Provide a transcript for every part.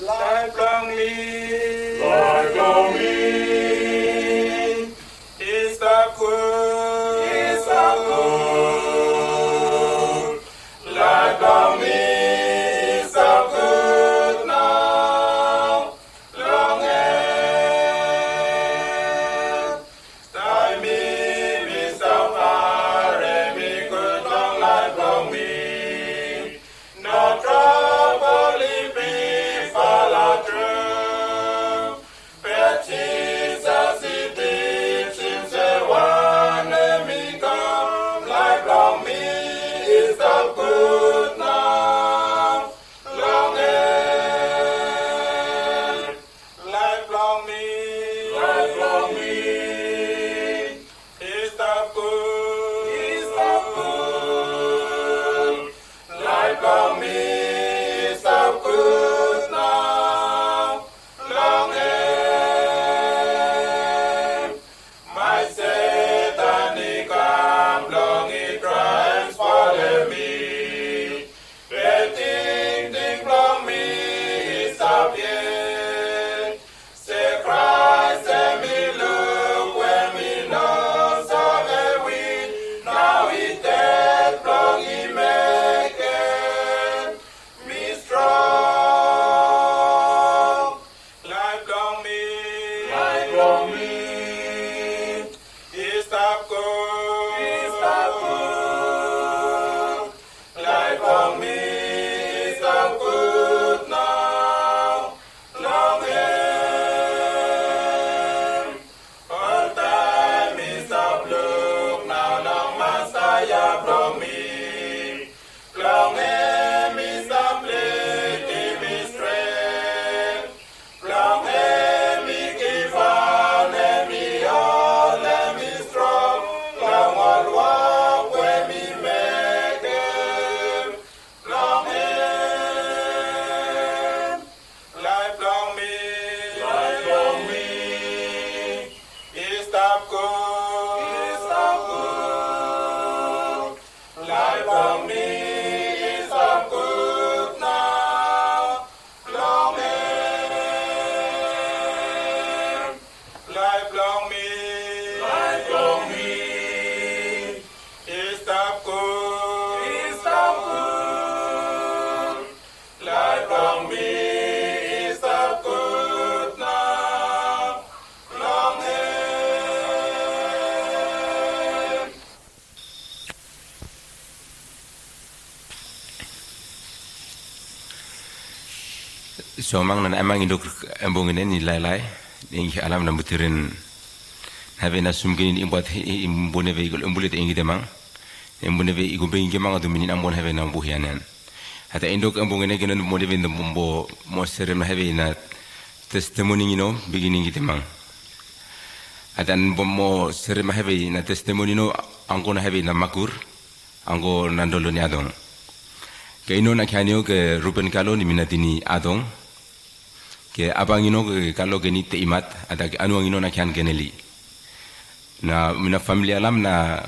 Lifelong me. Lifelong me. Is the good. Is the good. Lifelong me. Is the good now. Long end. Thy me, Mr. Fare, me good long lifelong me. No trouble if me follow through. But Jesus, he teaches the one let me come. Lifelong me is the good now. Long end. Lifelong me. Lifelong me Is the good. is the good. Lifelong me is the good now. Long end. My Satan, he come long, he tries follow me. Betting from me is up yet. Say Christ, and me look when me know so that we now he dead long he make it me strong. Lifelong me. Lifelong me Is the good. is the good. Lifelong me is the good now. Long end. All time is the look now. Long Messiah from me. Long end is the plate, give me strength. Long end me give on, let me all, let me strong. Long all walk when me make it. Long end. Lifelong me. Lifelong me Is the good. is the good. Lifelong me is the good now. Long end. Lifelong me. Lifelong me Is the good. is the good. Lifelong me is the good now. Long end. Somang nan amang indok ambongin ni lai ingi alam na butirin have na sumgin imbat imbone ve igol umbulit ingi demang imbone ve igol bengi mang adu minin ambon have na buhianan hata indok ambongin genon mode ve ndumbo moserem na have na testimony no beginning demang hata bommo serem have na testimony no angko na have na makur angko nandolo ni adong kaino na khanyo ke rupen kalo ni minatini adong ke abangino ke kalo ke ni teimat ada ke anuangino na khan geneli na mina family alam na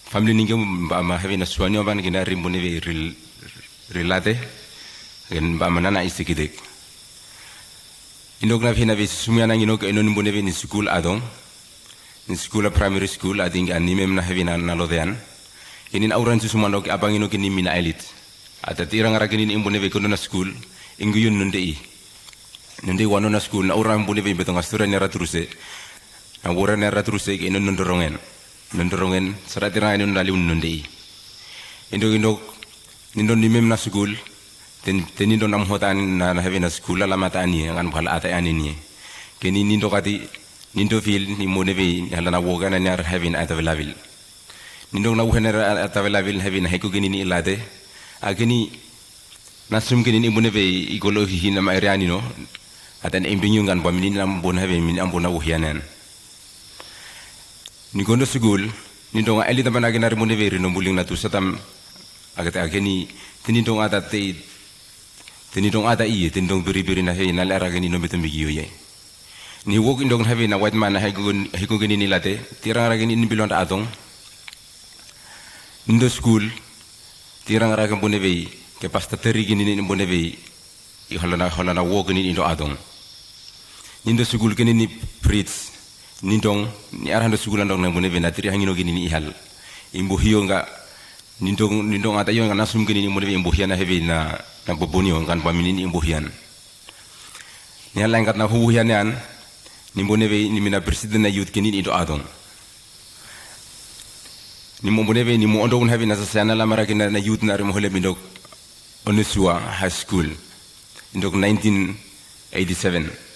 family ninge ba ma have na suanyo ban ke na rimbone ve relate gen ba manana isikidek indok na phina ve sumyana ngino ke enon bone ve ni school adong ni school primary school ading animem na have na nalodean inin auran susumano ke abangino ke ni mina elite ata tirang ragini imbone ve kono na school inguyun nundei nundei wano na school na orang bone ve betong astura ni ratruse na wora ni ratruse ke non nondorongen sarat tirang inu ndali nundei indok nindon nimem na school tenindo nam hotan na have na school ala mata ani ngan bhala ata ani ni keni nindo kati nindo feel ni mone ve ala na woga na nyar have na ata velavil nindo na wuhena ata velavil have na heko geni ni ilade ageni nasum geni ni mone ve igolo hina ma area ni no atan embinyu ngan ba minin am bon have min am bona wuhianan ni gondo school nindo nga eli tamana genar mone ve rino buling na tu satam agata ageni tinidong ata iye tinidong biri na he na lara geni no betum bigiyo ye ni wok indong have na white man na he ko geni nilate tirang ra geni ni bilon atong indo school tirang ra kan boneve ke pasta teri geni ni boneve holana wo kini indo adong nindo sugul kini ni prits nindong ni arhando sugul andong nang bune bena tiri hangino kini ni ihal imbu hiyo nga nindong ata yo nga nasum kini ni mune imbu hiana hevi na bobonio kan pamini ni imbu hian ni halangkat na huhian yan ni bune be ni mina presiden na youth kini indo adong ni mo bune be ni mo ondong hevi na sasana la marakina na youth na remo hole bindok Onesua High School indok 1987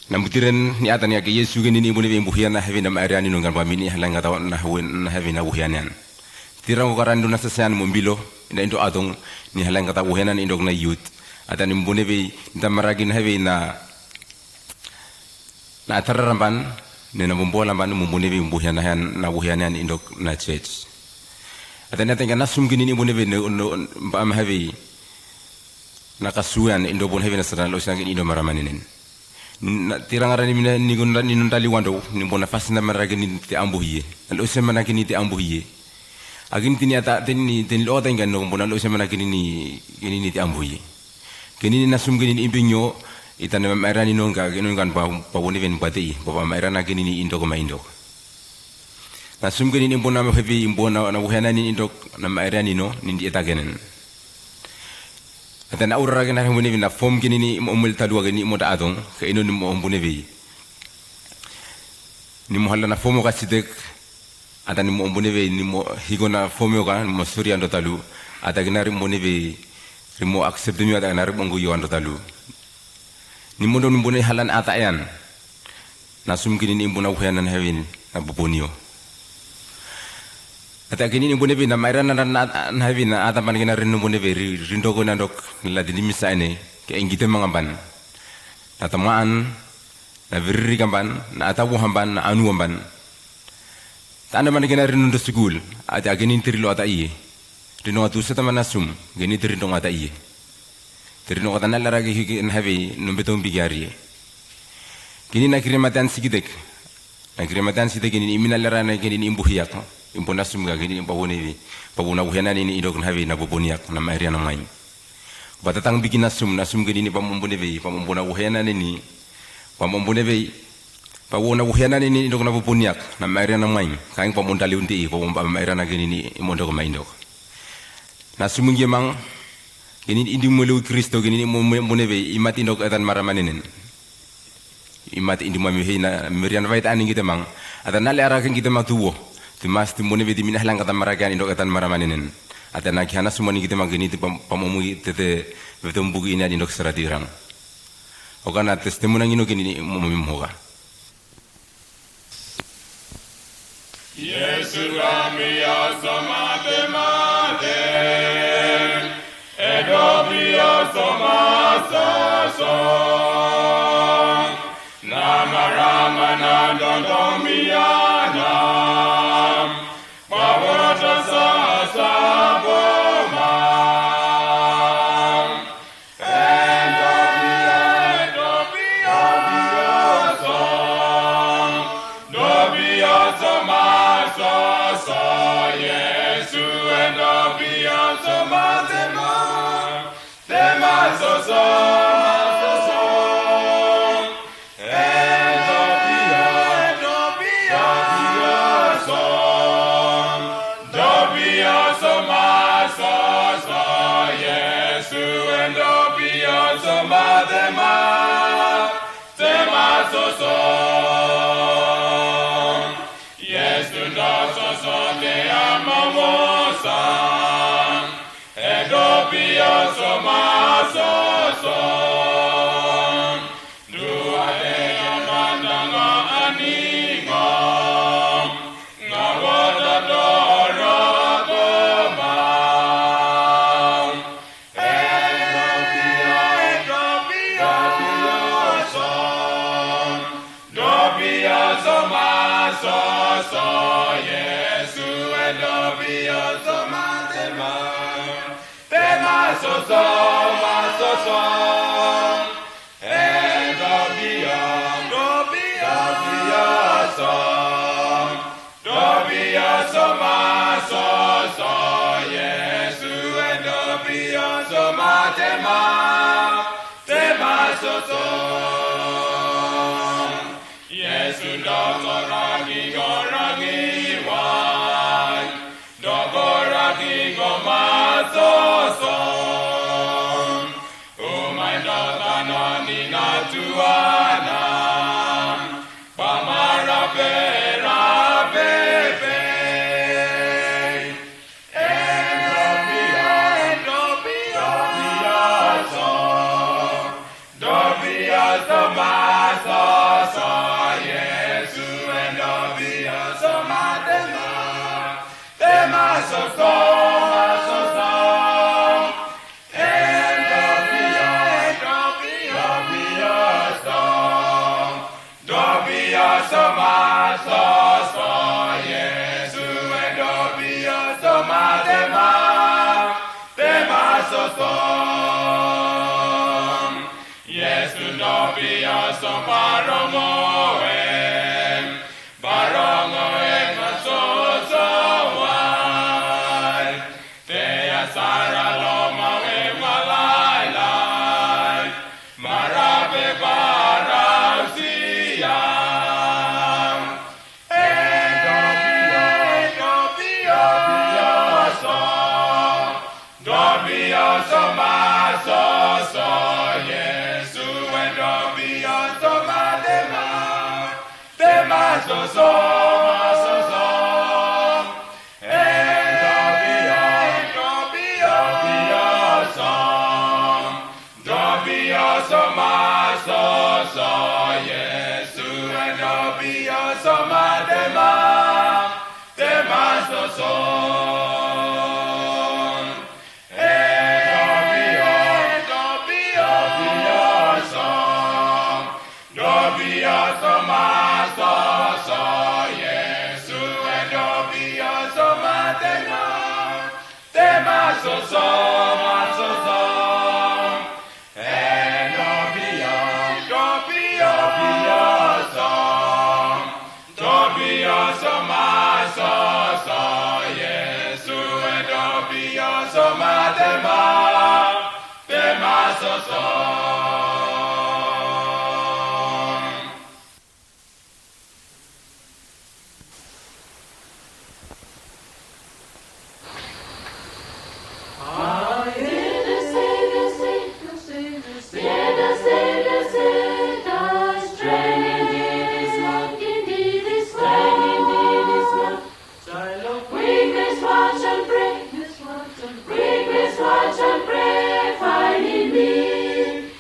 nambutiren ni atan ya ke Yesu gini ni bune be imbuhian na hevi na maariani nungan pamini halanga taw na hevi na buhianan tirang ko karan na sasan mumbilo ina indo adong ni halanga taw buhianan indok na youth atan bune be damaragin hevi na atararamban ni na bumbola ban mumbune be imbuhian na buhianan indok na church atan natenga nasum gini ni bune be no pam hevi nakasuan indo bon hevi na sadan lo sangin indo maramaninen tirang arani mina ni gonda ni nundali wando ni bona fasina maragi ni te ambuhiye lo semana kini te ambuhiye agin tini ata tini lo tenga no bona lo semana kini ni te ambuhiye kini ni nasum gini ni impinyo itana marani no ga gino kan pa woni ven pati pa marana kini ni indo ko ma indo nasum gini ni bona ma hevi imbona na buhana ni indo na marani no ni eta genen atan aura gena hambune na form kini ni umul talwa gani mo da adong ke ino ni mo umbune bi ni mo hala na form ka sidek atan ni mo umbune bi ni mo higona form yo kan mo suri ando talu ata gena ri mo ne bi ri mo accept mi ata na ri bongo yo ando talu ni mo don umbune halan ata yan nasum kini ni umbuna huyanan hewin na bubonio ata kini ni bune be na mairana na hevi na ata pan kina rinno bune be rindo ko nandok la di misa ene ke engite mangamban na tamaan na virri kamban na ata buhamban na anu amban tanda man kina rinno do sugul ata kini tirilo ata iye rino atu seta manasum gini tirino ata iye tirino kata nalara ke na hevi no betom bigari kini na kirimatan sikidek na kirimatan sikidek kini imina lara na kini imbuhiyak impona sumga gini pawone vi pawuna buhena ni indok havi na boboniak na maria na main batatang bikin nasum gini ni pamumbune vi pamumbuna buhena ni pamumbune vi pawuna buhena ni indok na boboniak na maria na main kaing pamundali unti pamumba maria na gini ni imondo ko maindo nasum ngi mang gini indi mulu kristo gini ni mumbune vi imat indok atan maramanenen imat indi mami hina merian vait ani kita mang atan nale arakan kita matuwo timas timbone be dimina halang kata maragan indok katan maramaninen ata na kiana sumani kita magini ti pamomui tete betum bugi ini indok seratirang okana testimoni ngino kini momim hoga Yesu ramia samate mate edobia samasa so namaramana dondomiana so tema soso. Yesu dokoragi wan, dokoragi soso. Umay dotanani natuana, pamarape. Watch and pray, find in me.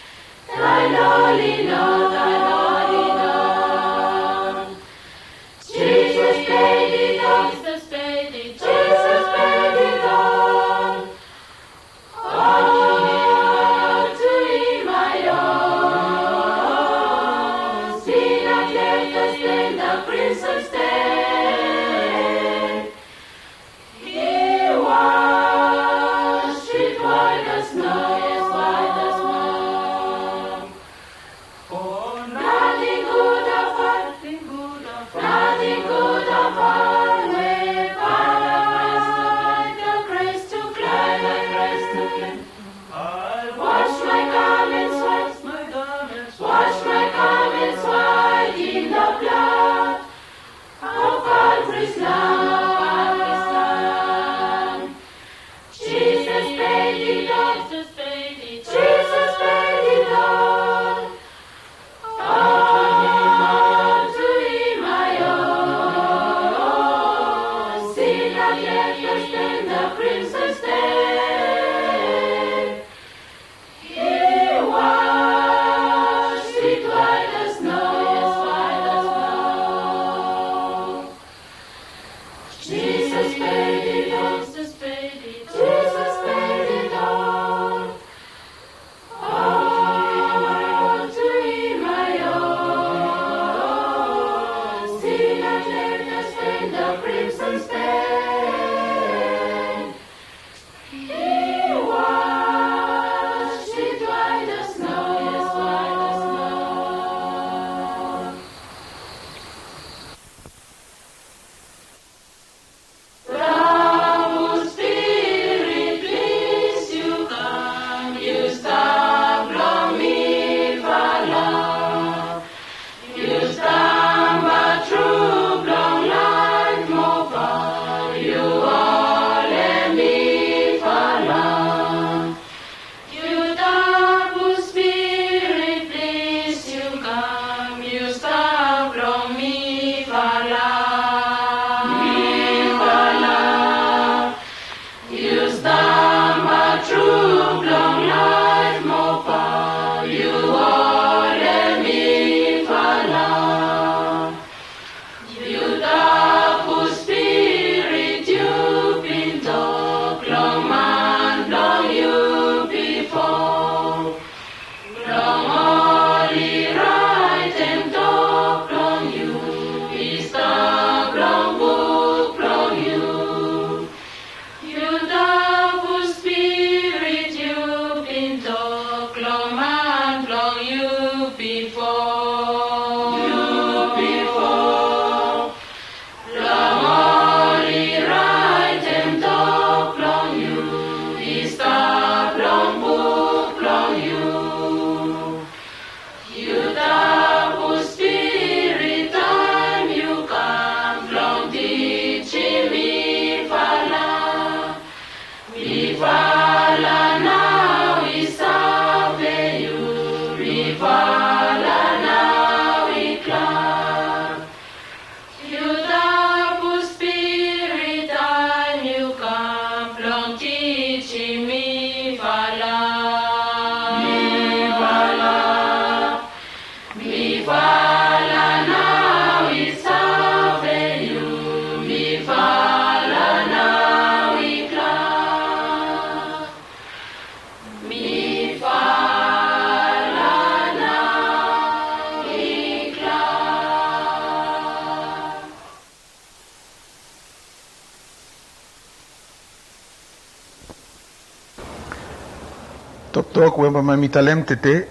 Tok when mami talem tete.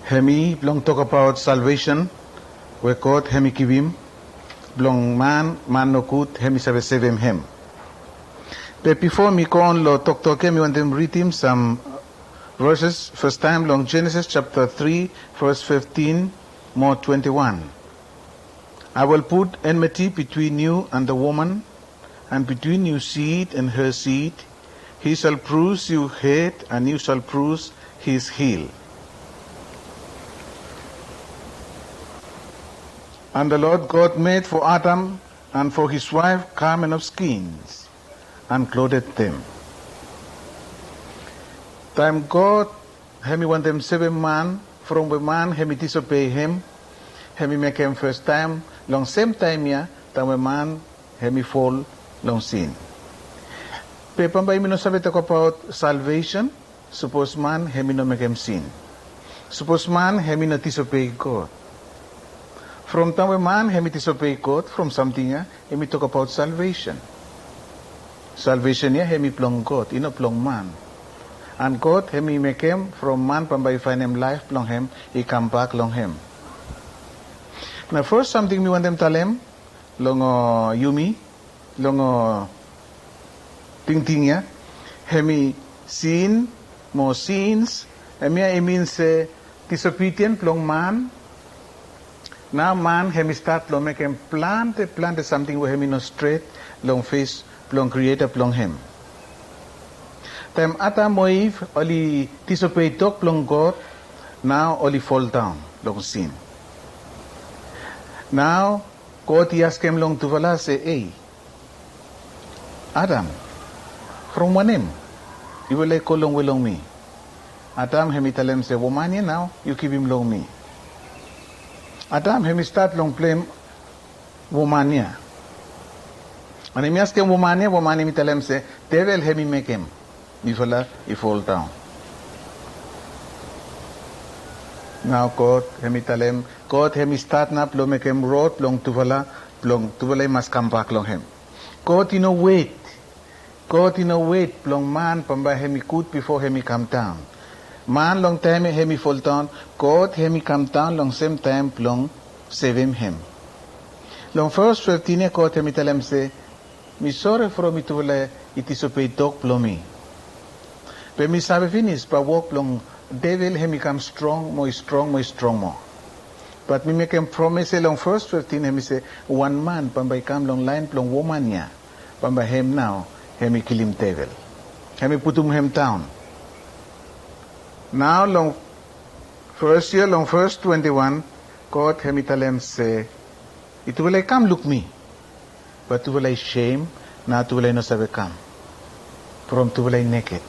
Hemi blong talk about salvation. We quote hemi kivim. Blong man no kut hemi save him. But before me go on lo talk me want them read him some verses. First time long Genesis chapter 3 verse 15 more 21. I will put enmity between you and the woman, and between your seed and her seed. He shall bruise your head, and you shall bruise his heel. And the Lord God made for Adam and for his wife garments of skins, and clothed them. Time God, hemi want them 7 man, from the man hemi disobey him, hemi make him first time, long same time ya, time the man hemi fall long sin. Pepambay mi no sabi talk about salvation. Suppose man hemi no make him sin. Suppose man hemi no disobey God. From time man hemi disobey God, from something hemi talk about salvation. Salvation hemi plong God, ino plong man. And God hemi make him from man pambay find him life plong him, he come back long him. Now first something me want them tell him, long Yumi, long ting ya, hemi sin, more sins, it means disobedient plong man. Now man hemi start long make him plant something where hemi no straight, long face, plong creator plong him. Time ata moiv oli disobey talk plong God, now oli fall down, long sin. Now God ask him long to vala say, hey, Adam, from wanim, you will like long way long me. Adam hemi tell him say, woman now, you keep him long me. Adam hemi start long blame woman ya. And hemi ask him woman hemi tell him say, devil hemi make him. He fall down. Now God hemi tell him, God hemi start na plong make him road plong tuvala must come back long him. God wait. God wait plong man pamba hemi kut before hemi come down. Man long time hemi fall down. God hemi come down long same time plong save him. Long first 15 God hemi tell him say, me sorry for me tuvala it is obey dog plong me. But me sabe finish but walk long devil hemi come strong more. But me make him promise long first 15 hemi say one man pamba come long line plong woman ya pamba him now hemi kill him devil. Hemi put him down. Now long first year long verse 21 God hemi tell him say it will I come look me but to will I shame now to will I no sabe come from to will I naked.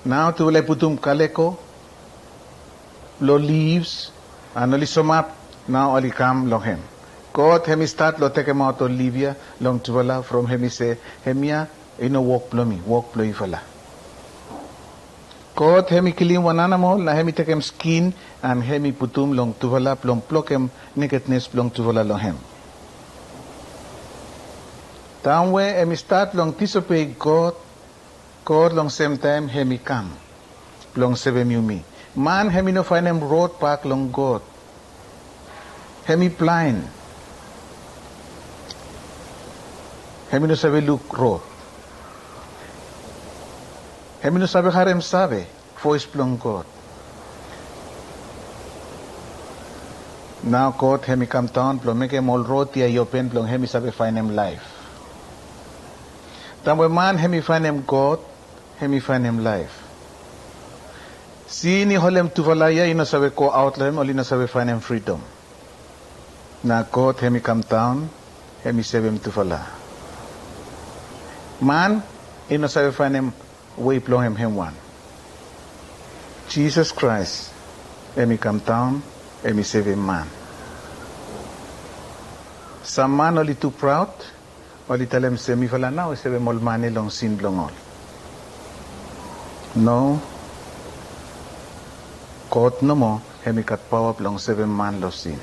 Now to will I put kaleko lo leaves and only sum up now only come long him. God hemi start lo take him out of Livia long tuvala from hemi say hemia walk plomi walk plo ifala. God hemi kilim one animal na hemi take him skin and hemi putum long tuvala plong plok him nakedness plong tuvala long him. Down where hemi start long disobey God long same time hemi come plong sebe me. Man hemi no find him road park long God. Hemi blind. Hemi no sabe look road. Hemi no sabe harem sabe voice plong God. Now God hemi come down plong make him all road tia open plong hemi sabe find him life. Tamwe man hemi find him God, hemi find him life. Si ni holem tuvalaya ino sabe ko out lem oli no sabe find him freedom. Na God hemi come down, hemi sabe him tuvala. Man ino sabe find him way plong him one. Jesus Christ hemi come down, hemi save him man. Some man oli too proud, oli tell him say mi fala now save him all man long sin blong all. No. God no more, hemi kat power plong 7 man lo sin.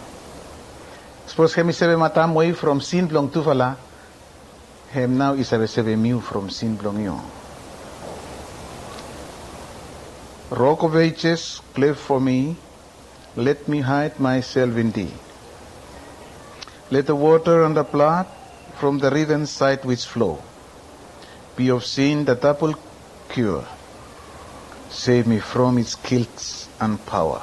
Suppose hemi 7 matam way from sin plong tufala, hem now is a 7 mu from sin plong yo. Rock of ages, cleft for me, let me hide myself in thee. Let the water and the blood from the riven side which flow be of sin the double cure. Save me from its guilt and power.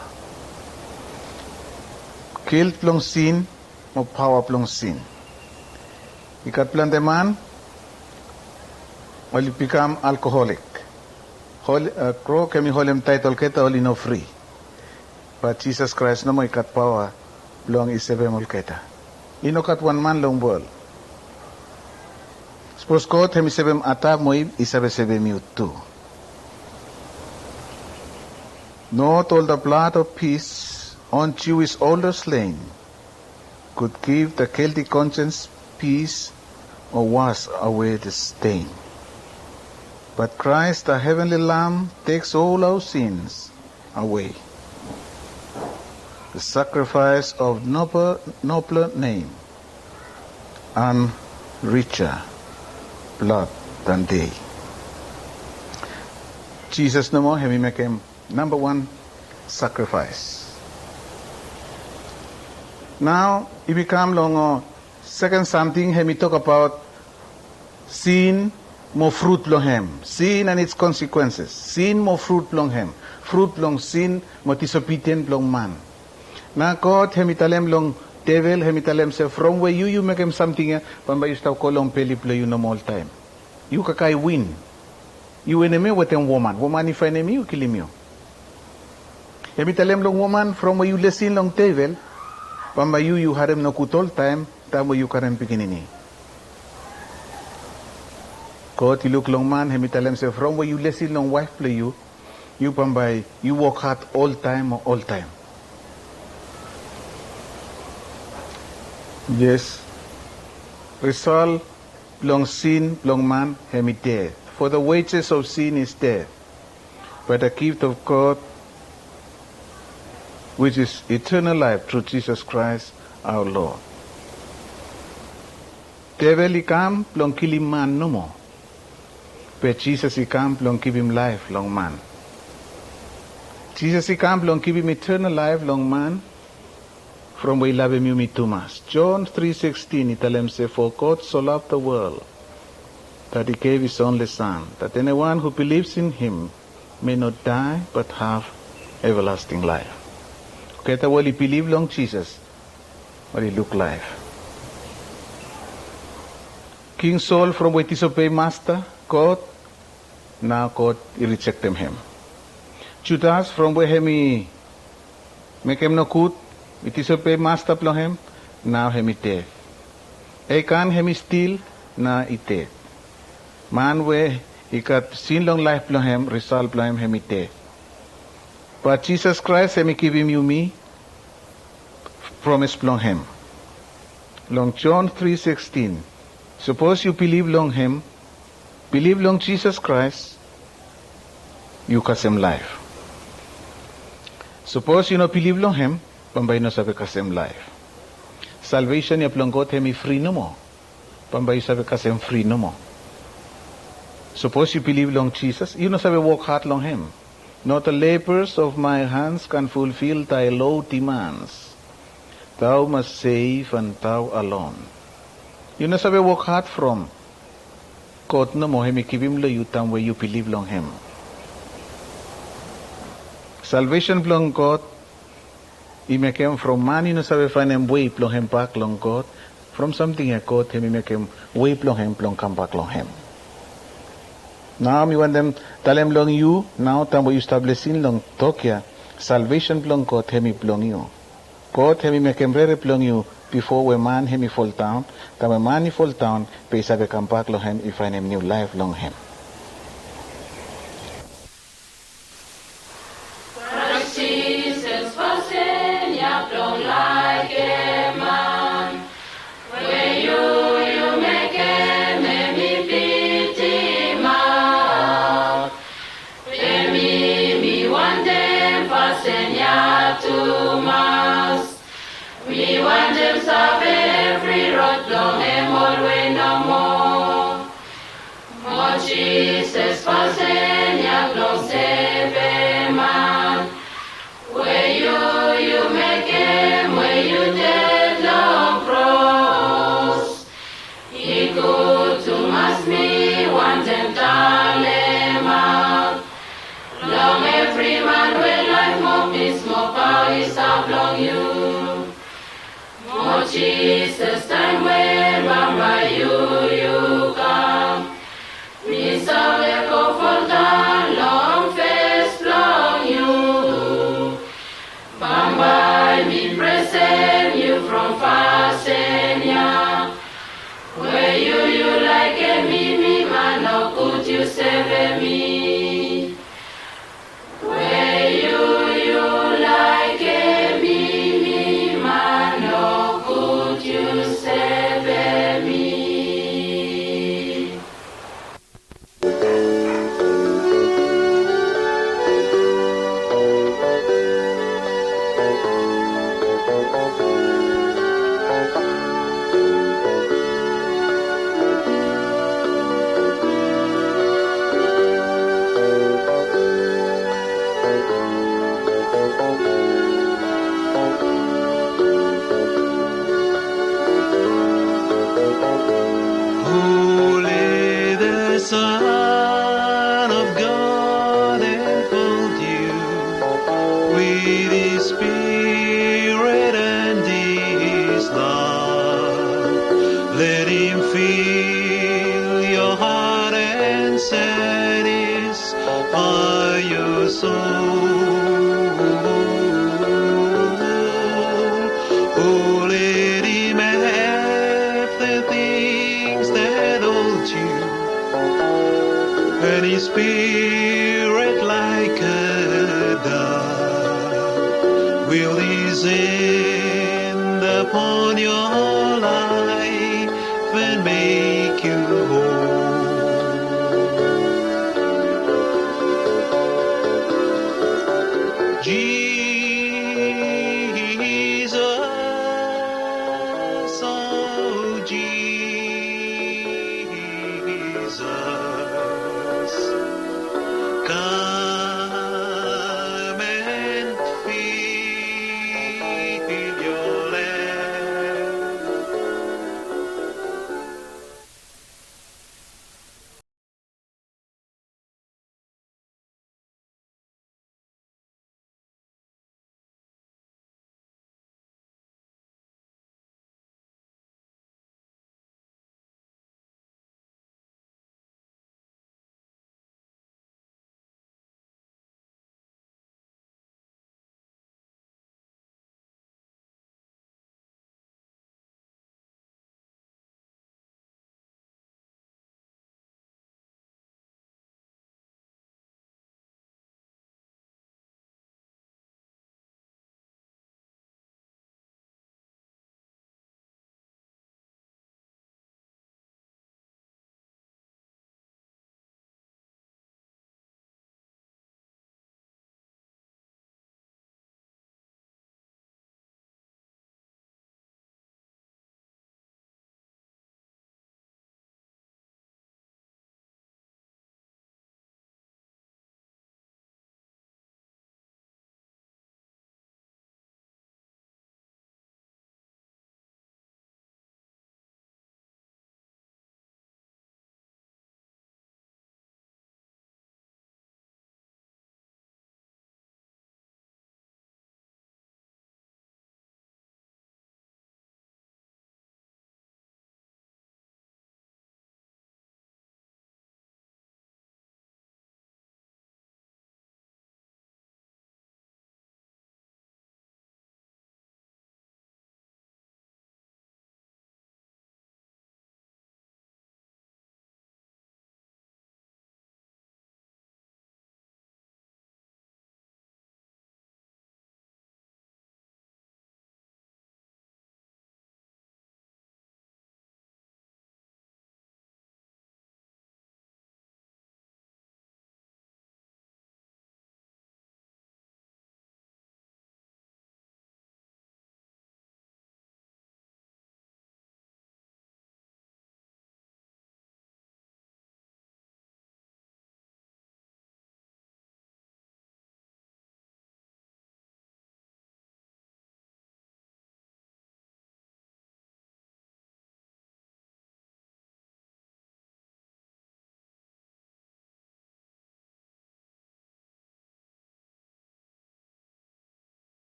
Guilt plong sin, o power plong sin. Ikat plan the man, will become alcoholic. Crow kemi holem title keta oli no free. But Jesus Christ no mo ikat power plong isebe mol keta. Ino kat one man long world. Suppose God hemi sebem atab mo isabe sebe miut too. Not all the blood of peace on Jewish older slain could give the guilty conscience peace or wash away the stain. But Christ, the heavenly Lamb, takes all our sins away. The sacrifice of nobler name and richer blood than they. Jesus no more, hemi make him number 1 sacrifice. Now, it become long second something, hemi talk about sin more fruit long hem. Sin and its consequences. Sin more fruit long hem. Fruit long sin more disobedient long man. Now God hemi talem long devil, hemi talem say from where you make him something, pamba you start call long peli play you no more time. You kakai win. You enemy with a woman. Woman if enemy you kill him. Hemi talem long woman from where you listen long devil, pamba you harem no kut all time, tamo you karem pikinini. God, you look long man, hemi talem say from where you listen long wife play you pamba you work hard all time. Yes. Result long sin, long man, hemi death. For the wages of sin is death. But the gift of God, which is eternal life through Jesus Christ our Lord. Devil he come, long kill him man no more. But Jesus he come, long give him life, long man. Jesus he come, long give him eternal life, long man. From where he love him you me too much. John 3:16 he tell him say, for God so loved the world that he gave his only son, that anyone who believes in him may not die but have everlasting life. Okay, that will he believe long Jesus, or he look life. King Saul from where disobey master, God, now God he reject him. Judas from where he make him no good, he disobey master plong him, now he dead. Achan he steal, now he dead. Man where he got sin long life plong him, result plong him dead. But Jesus Christ he give him you me, promise plong him. Long John 3:16. Suppose you believe long him, believe long Jesus Christ, you cause him life. Suppose you not believe long him, pambay no sabi cause him life. Salvation ya plong God hemi free no more. Pambay sabi cause him free no more. Suppose you believe long Jesus, you no sabi walk hard long him. Not the labors of my hands can fulfill thy low demands. Thou must save and thou alone. You know sabi work hard from. God no mo hemi kibim lo you tam where you believe long him. Salvation belong God. He make him from man, you know sabi find him way long him back long God. From something I God him make him way long him long come back long him. Now me want them tell him long you, now tam we establishing long Tokyo. Salvation belong God hemi belong you. God hemi make him very belong you before when man hemi fall down. Then when man he fall down, pe sabi come back long him, he find him new life long him. Jesus, fasten your clothes, save man. Where you make him, where you dead long cross. He go to mass me, want them man. Long every man will life more peace, more power is long you. More Jesus, time when by you come. Me sabe confortar long face long you. Bamba me present you from Fasenia. Where you like me man, how could you save me? Where you like me man, how could you save me? Holy the Son of God enfold you with His Spirit and His love. Let Him fill your heart and satisfy your soul. Oh, let Him have the things that hold you, and His Spirit like a dove will descend upon your life and make you whole. Jesus